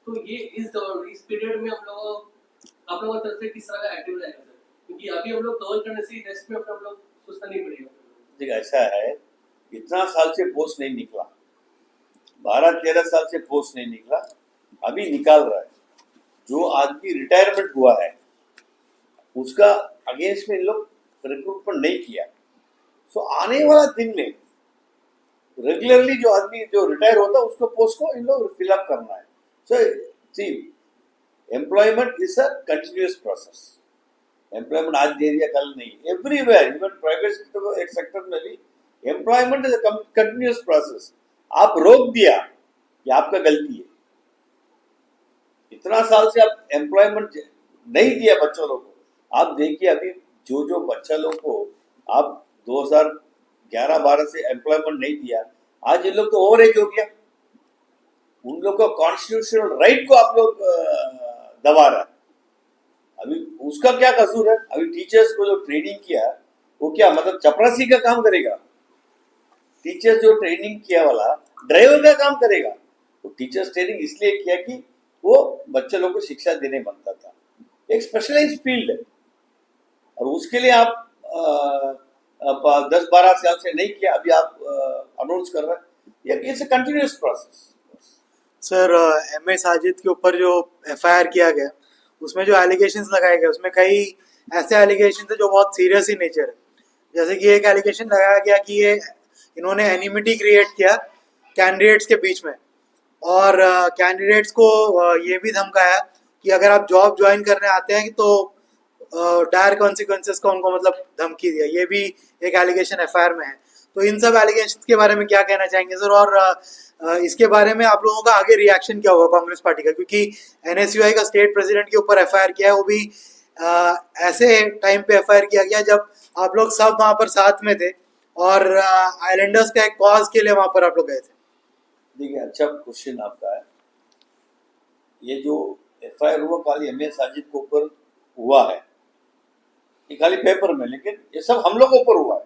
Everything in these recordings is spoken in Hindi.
तो ये इस पीरियड में हम लोग आप लोगों की तरफ से किस तरह का एक्टिव रहेगा सर, क्योंकि अभी हम लोग कवर करने से रेस्ट में हम लोग सोचना नहीं पड़ेगा। देखिए ऐसा है, इतना साल से पोस्ट नहीं निकला, 12-13 साल से पोस्ट नहीं निकला, अभी निकाल रहा है। जो आदमी रिटायरमेंट हुआ है उसका अगेंस्ट में इन लोग रिक्रूटमेंट नहीं किया। सो आने वाला दिन में रेगुलरली जो आदमी जो रिटायर होता है उसको पोस्ट को इन लोग फिलअप करना है। So see, employment is a continuous process. Employment आज दे दिया कल नहीं, एवरीवेयर, इवन प्राइवेट सेक्टर एक सेक्टर में भी employment is a continuous process. आप रोक दिया, ये आपका गलती है। इतना साल से आप एम्प्लॉयमेंट नहीं दिया बच्चों लोगों को। आप देखिए अभी जो जो बच्चा लोग को आप 2011-12 से एम्प्लॉयमेंट नहीं दिया, आज इन लोग तो ओवर एज हो गया। उन लोग का कॉन्स्टिट्यूशनल राइट को आप लोग दबा रहा है। अभी उसका क्या कसूर है? अभी टीचर्स को जो ट्रेनिंग किया वो क्या मतलब चपरासी का काम करेगा? टीचर्स जो ट्रेनिंग किया वाला ड्राइवर का काम करेगा। वो टीचर्स ट्रेनिंग इसलिए किया कि वो बच्चे लोग को शिक्षा देने बनता था। एक स्पेशलाइज्ड फील्ड है और उसके लिए आप 10-12 साल से नहीं किया, अभी आप अनाउंस कर रहे हैं। ये it's a continuous process. Sir MA Sajid के ऊपर जो एफआईआर किया गया उसमें जो एलिगेशंस लगाए गए उसमें कई ऐसे एलिगेशन थे जो बहुत सीरियस ही नेचर है। जैसे कि एक एलिगेशन लगाया गया कि ये इन्होंने एनिमिटी क्रिएट किया कैंडिडेट्स के बीच में और कैंडिडेट्स को ये भी धमकाया कि अगर आप जॉब ज्वाइन करने आते हैं तो डायर कॉन्सिक्वेंसेस का उनको मतलब धमकी दिया। ये भी एक एलिगेशन एफआईआर में है। तो इन सब एलिगेशन के बारे में क्या कहना चाहेंगे सर, और इसके बारे में आप लोगों का आगे रिएक्शन क्या होगा कांग्रेस पार्टी का, क्योंकि एनएसयूआई का स्टेट प्रेसिडेंट के ऊपर एफआईआर किया है, वो भी ऐसे टाइम पे एफआईआर किया गया जब आप लोग सब वहां पर साथ में थे और आइलैंडर्स का एक कॉज के लिए वहां पर आप लोग गए थे। देखिए अच्छा क्वेश्चन आपका है। ये जो एफआईआर हुआ खाली एमए साजिद के ऊपर हुआ है, ये खाली पेपर में, लेकिन ये सब हम लोग के ऊपर हुआ है।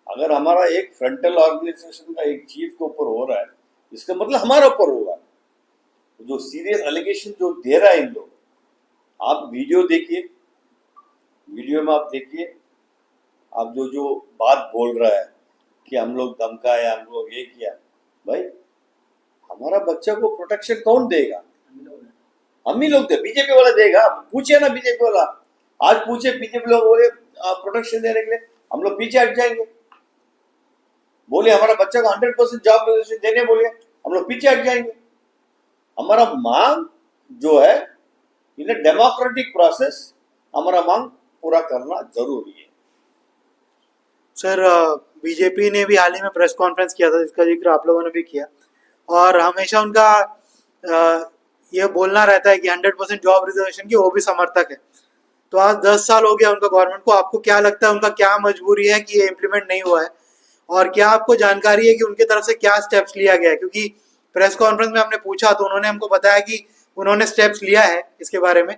अगर हमारा एक फ्रंटल ऑर्गेनाइजेशन का एक चीफ के ऊपर हो रहा है, इसका मतलब हमारा ऊपर हुआ है। जो सीरियस एलिगेशन जो दे रहा है इन लोग, आप वीडियो देखिए, वीडियो में आप देखिए, आप जो जो बात बोल रहा है कि हम लोग धमकाया, हम लोग ये किया, भाई हमारा बच्चा को प्रोटेक्शन कौन देगा? हम ही लोग दे, बीजेपी वाला देगा? पूछे ना बीजेपी वाला, आज पूछे बीजेपी लोग बोले प्रोटेक्शन देने के लिए, हम लोग पीछे हट जाएंगे। बोले हमारा बच्चा को 100% जॉब रिजर्वेशन देने बोले, हम लोग पीछे हट जाएंगे। हमारा मांग जो है इन डेमोक्रेटिक प्रोसेस, हमारा मांग पूरा करना जरूरी है। सर बीजेपी ने भी हाल ही में प्रेस कॉन्फ्रेंस किया था जिसका जिक्र आप लोगों ने भी किया, और हमेशा उनका ये बोलना रहता है कि 100% जॉब रिजर्वेशन की वो भी समर्थक है। तो आज 10 साल हो गया उनका गवर्नमेंट को, आपको क्या लगता है उनका क्या मजबूरी है कि ये इम्प्लीमेंट नहीं हुआ है, और क्या आपको जानकारी है कि उनकी तरफ से क्या स्टेप्स लिया गया है? क्योंकि प्रेस कॉन्फ्रेंस में हमने पूछा तो उन्होंने हमको बताया कि उन्होंने स्टेप्स लिया है इसके बारे में,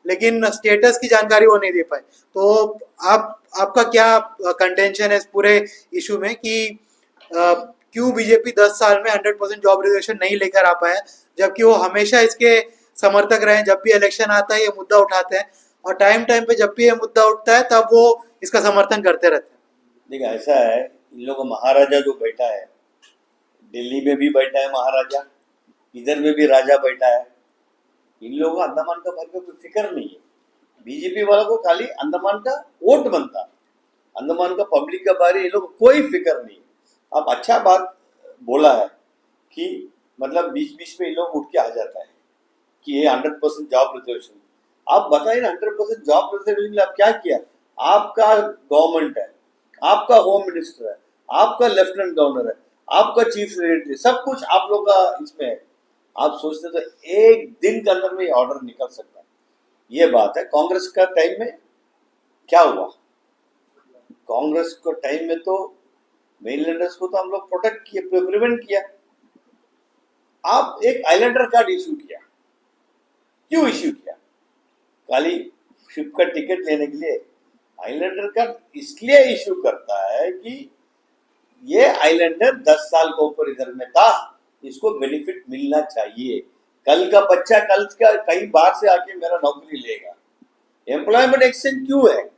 लेकिन स्टेटस की जानकारी वो नहीं दे पाए। तो आपका क्या कंटेंशन है इस पूरे इशू में कि क्यों बीजेपी 10 साल में 100% जॉब रिजर्वेशन नहीं लेकर आ पाया, जबकि वो हमेशा इसके समर्थक रहे? जब भी इलेक्शन आता है ये मुद्दा उठाते हैं और टाइम टाइम पे जब भी ये मुद्दा उठता है तब वो इसका समर्थन करते रहते हैं। देखिए ऐसा है, इन लोगों का महाराजा जो बैठा है, दिल्ली में भी बैठा है महाराजा, इधर में भी राजा बैठा है। इन लोगों को अंडमान का भर का कोई फिक्र नहीं है। बीजेपी वालों को खाली अंडमान का वोट बनता, अंडमान का पब्लिक का बारे ये लोग कोई फिक्र नहीं है। आप अच्छा बात बोला है कि मतलब बीच बीच में ये लोग उठ के आ जाता है कि ये 100% जॉब रिजर्वेशन। आप बताइए ना, 100% जॉब रिजर्वेशन के लिए आप क्या किया? आपका गवर्नमेंट है, आपका होम मिनिस्टर है, आपका लेफ्टिनेंट गवर्नर है, आपका चीफ सेक्रेटरी, सब कुछ आप लोग का इसमें है। आप सोचते तो एक दिन के अंदर में ऑर्डर निकल सकता है। ये बात है। कांग्रेस का टाइम में क्या हुआ? कांग्रेस को टाइम में तो मेनलैंडर्स को तो हम लोग प्रोटेक्ट किए, प्रिवेंट किया। आप एक आइलैंडर कार्ड इश्यू किया, क्यों इश्यू किया? खाली शिप का टिकट लेने के लिए? आइलैंडर कार्ड इसलिए इश्यू करता है कि ये आइलैंडर 10 साल के ऊपर इधर में था, इसको बेनिफिट मिलना चाहिए। कल का बच्चा कल का कई बार से आके मेरा नौकरी लेगा। एम्प्लॉयमेंट एक्सचेंज क्यों है?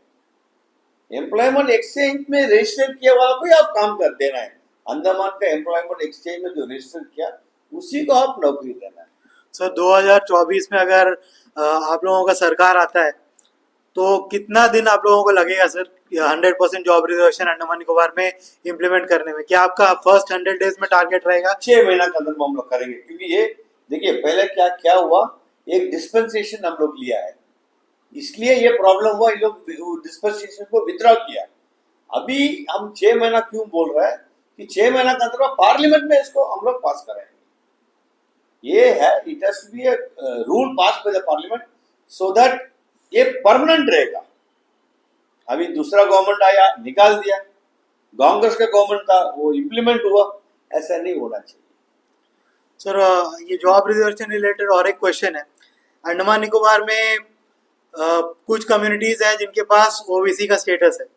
एम्प्लॉयमेंट एक्सचेंज में रजिस्टर किया वाला को ही आप काम कर देना है। अंडमान का एम्प्लॉयमेंट एक्सचेंज में जो रजिस्टर किया उसी को आप नौकरी देना है। सर 2024 में अगर आप लोगों का सरकार आता है तो कितना दिन आप लोगों को लगेगा sir 100% job reservation Andaman Nicobar में इम्प्लीमेंट करने में? क्या आपका फर्स्ट 100 डेज में टारगेट रहेगा? 6 महीना के अंदर हम लोग करेंगे, क्योंकि ये देखिए पहले क्या क्या हुआ, एक डिस्पेंसेशन हम लोग लिया है, इसलिए ये प्रॉब्लम हुआ। ये लोग डिस्पेंसेशन को विथड्रॉ किया। अभी हम 6 महीना क्यों बोल रहे हैं कि 6 महीना के अंदर पार्लियामेंट में इसको हम लोग पास करेंगे। ये है, it has to be a rule pass by the parliament so that ये परमानेंट रहेगा। अभी दूसरा गवर्नमेंट आया, निकाल दिया, कांग्रेस का गवर्नमेंट था, वो इम्प्लीमेंट हुआ। ऐसा नहीं होना चाहिए। सर ये जॉब रिजर्वेशन रिलेटेड और एक क्वेश्चन है। अंडमान निकोबार में कुछ कम्युनिटीज हैं जिनके पास ओबीसी का स्टेटस है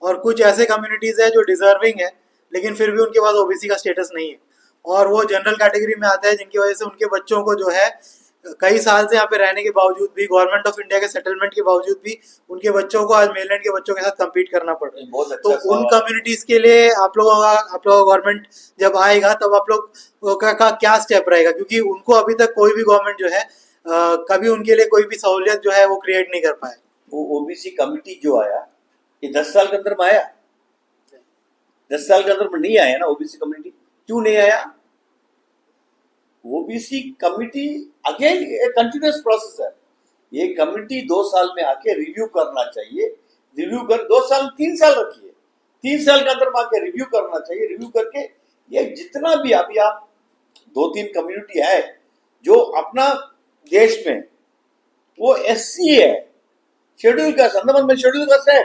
और कुछ ऐसे कम्युनिटीज हैं जो डिजर्विंग है लेकिन फिर भी उनके पास ओबीसी का स्टेटस नहीं है और वो जनरल कैटेगरी में आते हैं, जिनकी वजह से उनके बच्चों को जो है कई साल से यहाँ पे रहने के बावजूद भी, गवर्नमेंट ऑफ इंडिया के सेटलमेंट के बावजूद भी उनके बच्चों को आज मेनलैंड के बच्चों के साथ कम्पीट करना पड़ रहा है। बहुत तो अच्छा उन कम्युनिटीज के लिए आप लोगों का गवर्नमेंट जब आएगा तब आप लोग का क्या स्टेप रहेगा? क्योंकि उनको अभी तक कोई भी गवर्नमेंट जो है कभी उनके लिए कोई भी सहूलियत जो है वो क्रिएट नहीं कर पाए। वो ओबीसी कमिटी जो आया, ये 10 साल के अंदर में आया? 10 साल के अंदर में नहीं आया ना ओबीसी कमिटी। क्यों नहीं आया? ओबीसी कमिटी अगेन एक कंटिन्यूअस प्रोसेस है। ये कमिटी 2 साल में आके रिव्यू करना चाहिए। रिव्यू कर 2 साल 3 साल रखिए, 3 साल के अंदर में आके रिव्यू करना चाहिए। रिव्यू करके ये जितना भी अभी आप 2-3 कम्युनिटी है जो अपना देश में वो एससी है, शेड्यूल कास्ट, अंडमान में शेड्यूल कास्ट है,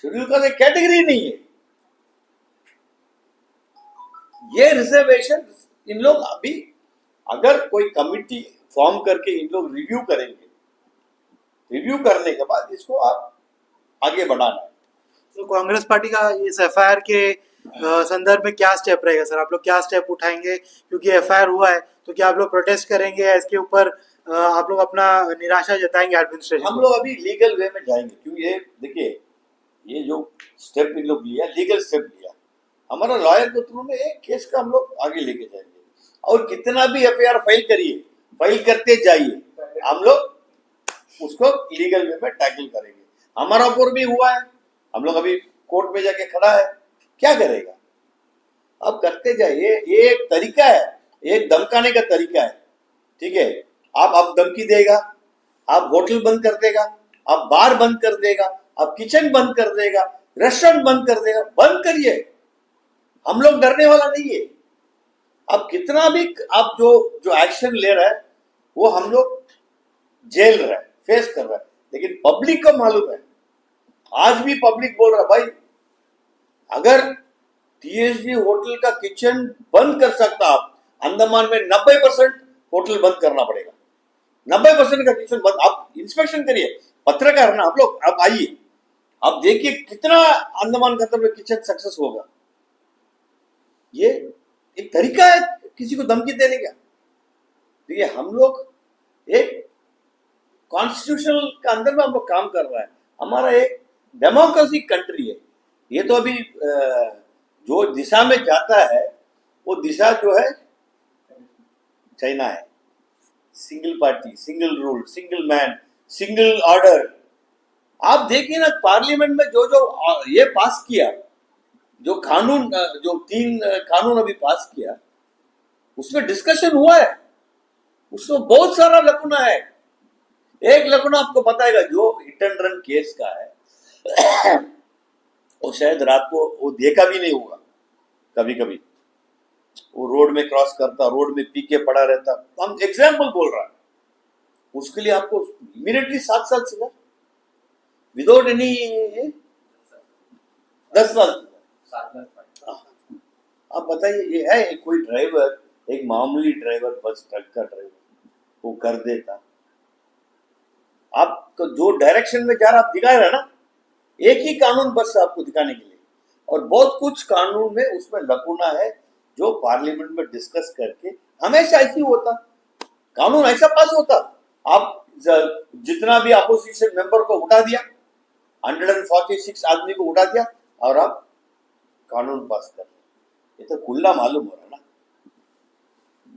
शेड्यूल कास्ट एक कैटेगरी नहीं है। ये रिजर्वेशन इन लोग अभी अगर कोई कमिटी फॉर्म करके इन लोग रिव्यू करेंगे, रिव्यू करने के बाद इसको आप आगे बढ़ाना है। तो कांग्रेस पार्टी का इस एफआईआर के संदर्भ में क्या स्टेप रहेगा सर? आप लोग क्या स्टेप उठाएंगे? क्योंकि एफआईआर हुआ है तो क्या आप लोग प्रोटेस्ट करेंगे या इसके ऊपर आप लोग अपना निराशा जताएंगे एडमिनिस्ट्रेशन? हम लोग अभी लीगल वे में जाएंगे, क्योंकि ये देखिए ये जो स्टेप इन लोग लिया, लीगल स्टेप लिया, हमारा लॉयर के थ्रू में एक केस का हम लोग आगे लेके जाएंगे। और कितना भी एफआईआर फाइल करिए, फाइल करते जाइए, हम लोग उसको लीगल वे में टैकल करेंगे। हमारा ऊपर भी हुआ है, हम लोग अभी कोर्ट में जाके खड़ा है, क्या करेगा? अब करते जाइए। ये एक तरीका है, एक धमकाने का तरीका है, ठीक है। आप अब धमकी देगा, आप होटल बंद कर देगा, आप बार बंद कर देगा, आप किचन बंद कर देगा, रेस्टोरेंट बंद कर देगा, बंद करिए। हम लोग डरने वाला नहीं है। अब कितना भी आप जो एक्शन ले रहा है वो हम लोग झेल रहा है, फेस कर रहा है, लेकिन पब्लिक को मालूम है। आज भी पब्लिक बोल रहा है, भाई अगर टीएसडी होटल का किचन बंद कर सकता आप, अंडमान में 90% होटल बंद करना पड़ेगा। 90% का किचन बंद। आप इंस्पेक्शन करिए, पत्रकार ना आप लोग, आप आइए, आप देखिए कितना अंडमान के अंदर में किचन सक्सेस होगा। ये एक तरीका है किसी को धमकी देने का। देखिए हम लोग एक कॉन्स्टिट्यूशनल के अंदर में हम लोग काम कर रहा है, हमारा एक डेमोक्रेसी कंट्री है। ये तो अभी जो दिशा में जाता है वो दिशा जो है चाइना है। Single party, single rule, single man, single order. आप देखिए ना पार्लियामेंट में जो ये पास किया, जो कानून, जो 3 कानून अभी पास किया, उसमें डिस्कशन हुआ है, उसमें बहुत सारा लकुना है। एक लकुना आपको बताएगा, जो हिट एंड रन केस का है वो शायद रात को वो देखा भी नहीं होगा। कभी कभी वो रोड में क्रॉस करता, रोड में पी के पड़ा रहता, हम एग्जाम्पल बोल रहा है। उसके लिए आपको इमीडिएटली 7 साल सजा, विदाउट एनी 10 साल। आप बताइए, ये है कोई ड्राइवर, एक मामूली ड्राइवर, बस ट्रक का ड्राइवर, वो कर देता। आप तो जो डायरेक्शन में जा रहा आप दिखा रहे हैं ना, एक ही कानून बस आपको दिखाने के लिए, और बहुत कुछ कानून में उसमें लकुना है जो पार्लियामेंट में डिस्कस करके हमेशा ऐसे ही होता, कानून ऐसा पास होता। आप जितना भी अपोजिशन मेंबर को उठा दिया, 146 आदमी को उठा दिया और आप कानून पास कर, ये तो खुला मालूम हो रहा है ना।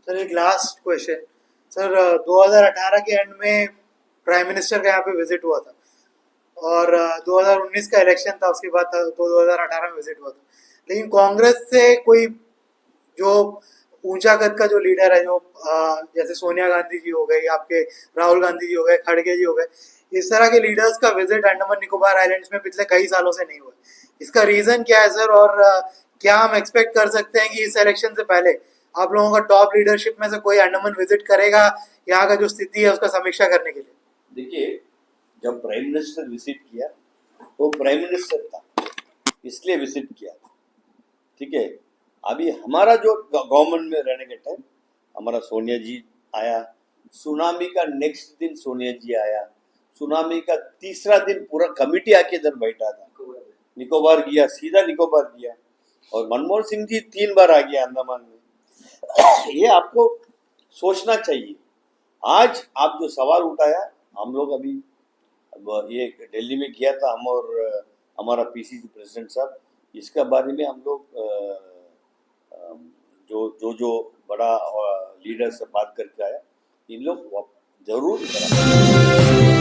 सर एक लास्ट क्वेश्चन सर, 2018 के एंड में प्राइम मिनिस्टर का यहाँ पे विजिट हुआ था और 2019 का इलेक्शन था, उसके बाद तो 2018 में विजिट हुआ था, लेकिन कांग्रेस से कोई जो ऊंचा कद का जो लीडर है, जो जैसे सोनिया गांधी जी हो गई, आपके राहुल गांधी जी हो गए, खड़गे जी हो गए, इस तरह के लीडर्स का विजिट अंडमान निकोबार आइलैंड्स में पिछले कई सालों से नहीं हुआ। इसका रीजन क्या है सर, और क्या हम एक्सपेक्ट कर सकते हैं कि इस इलेक्शन से पहले आप लोगों का टॉप लीडरशिप में से कोई अंडमान विजिट करेगा यहाँ का जो स्थिति है उसका समीक्षा करने के लिए? देखिए, जब प्राइम मिनिस्टर विजिट किया वो प्राइम मिनिस्टर था, इसलिए विजिट किया, ठीक है। अभी हमारा जो गवर्नमेंट में रहने के टाइम हमारा सोनिया जी आया, सुनामी का नेक्स्ट दिन सोनिया जी आया, सुनामी का तीसरा दिन पूरा कमिटी आके इधर बैठा था, निकोबार गया, सीधा निकोबार गया, और मनमोहन सिंह जी 3 बार आ गया अंडमान में। ये आपको सोचना चाहिए। आज आप जो सवाल उठाया, हम लोग अभी ये दिल्ली में किया था, हम और हमारा पीसीसी प्रेसिडेंट साहब, इसका बारे में हम लोग जो बड़ा लीडर से बात करके आया, इन लोग जरूर करा।